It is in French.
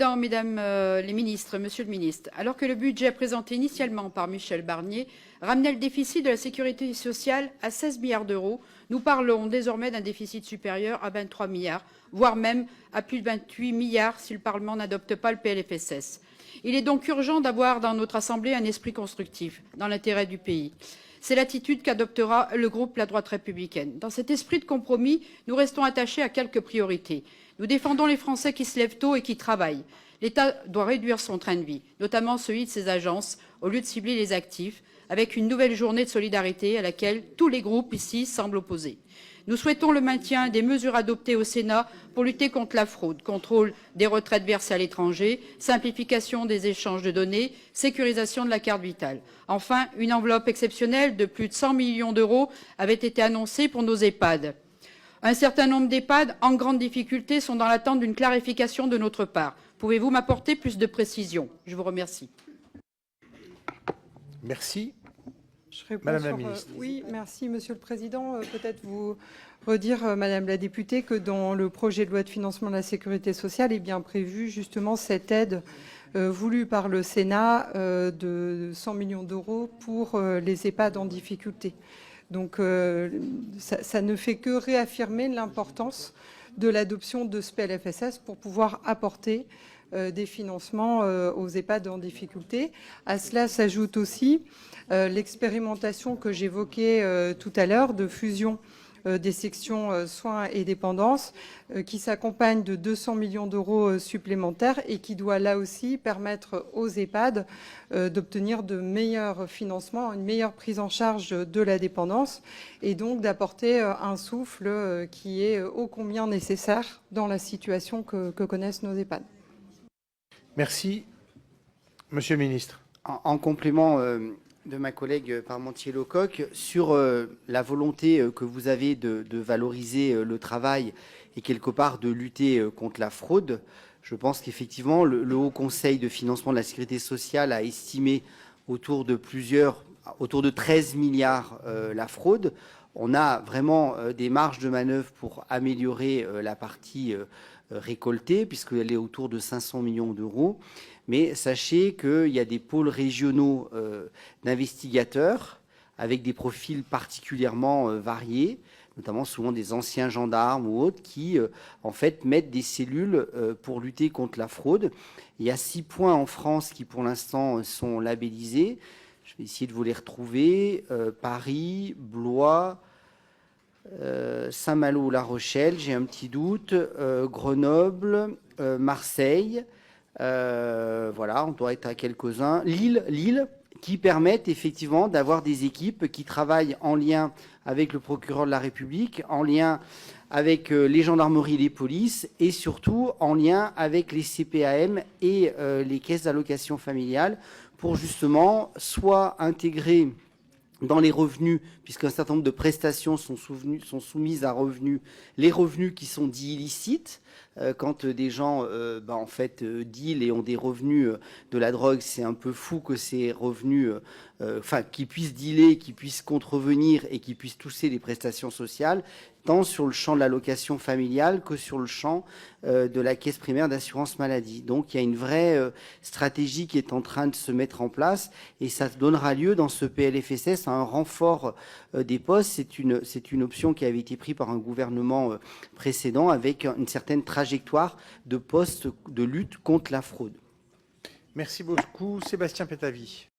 Président, Mesdames les ministres, Monsieur le ministre, alors que le budget présenté initialement par Michel Barnier ramenait le déficit de la sécurité sociale à 16 milliards d'euros, nous parlons désormais d'un déficit supérieur à 23 milliards, voire même à plus de 28 milliards si le Parlement n'adopte pas le PLFSS. Il est donc urgent d'avoir dans notre Assemblée un esprit constructif, dans l'intérêt du pays. C'est l'attitude qu'adoptera le groupe La Droite républicaine. Dans cet esprit de compromis, nous restons attachés à quelques priorités. Nous défendons les Français qui se lèvent tôt et qui travaillent. L'État doit réduire son train de vie, notamment celui de ses agences, au lieu de cibler les actifs, avec une nouvelle journée de solidarité à laquelle tous les groupes ici semblent opposés. Nous souhaitons le maintien des mesures adoptées au Sénat pour lutter contre la fraude, contrôle des retraites versées à l'étranger, simplification des échanges de données, sécurisation de la carte vitale. Enfin, une enveloppe exceptionnelle de plus de 100 millions d'euros avait été annoncée pour nos EHPAD. Un certain nombre d'EHPAD en grande difficulté sont dans l'attente d'une clarification de notre part. Pouvez-vous m'apporter plus de précisions? Je vous remercie. Merci. Madame la ministre. Oui, merci Monsieur le Président. Peut-être vous redire, Madame la députée, que dans le projet de loi de financement de la sécurité sociale est bien prévu justement cette aide voulue par le Sénat de 100 millions d'euros pour les EHPAD en difficulté. Donc ça ne fait que réaffirmer l'importance de l'adoption de ce PLFSS pour pouvoir apporter des financements aux EHPAD en difficulté. À cela s'ajoute aussi l'expérimentation que j'évoquais tout à l'heure de fusion des sections soins et dépendance qui s'accompagne de 200 millions d'euros supplémentaires et qui doit là aussi permettre aux EHPAD d'obtenir de meilleurs financements, une meilleure prise en charge de la dépendance et donc d'apporter un souffle qui est ô combien nécessaire dans la situation que connaissent nos EHPAD. Merci. Monsieur le ministre. En complément de ma collègue Parmentier-Lecocq, sur la volonté que vous avez de valoriser le travail et quelque part de lutter contre la fraude, je pense qu'effectivement, le Haut Conseil de financement de la sécurité sociale a estimé autour de 13 milliards la fraude. On a vraiment des marges de manœuvre pour améliorer la partie récoltée, puisqu'elle est autour de 500 millions d'euros. Mais sachez qu'il y a des pôles régionaux d'investigateurs avec des profils particulièrement variés, notamment souvent des anciens gendarmes ou autres, qui en fait mettent des cellules pour lutter contre la fraude. Il y a 6 points en France qui pour l'instant sont labellisés. Je vais essayer de vous les retrouver. Paris, Blois, Saint-Malo-La Rochelle, j'ai un petit doute, Grenoble, Marseille, voilà, on doit être à quelques-uns, Lille, qui permettent effectivement d'avoir des équipes qui travaillent en lien avec le procureur de la République, en lien avec les gendarmeries et les polices, et surtout en lien avec les CPAM et les caisses d'allocation familiale, pour justement soit intégrer dans les revenus, puisqu'un certain nombre de prestations sont soumises à revenus, les revenus qui sont dits illicites, quand des gens en fait deal et ont des revenus de la drogue, c'est un peu fou que ces revenus, qui puissent dealer, qui puissent contrevenir et qui puissent toucher les prestations sociales, tant sur le champ de l'allocation familiale que sur le champ de la caisse primaire d'assurance maladie. Donc il y a une vraie stratégie qui est en train de se mettre en place et ça donnera lieu dans ce PLFSS à un renfort des postes. C'est une option qui avait été prise par un gouvernement précédent avec une certaine trajectoire de postes de lutte contre la fraude. Merci beaucoup. Sébastien Pétavy.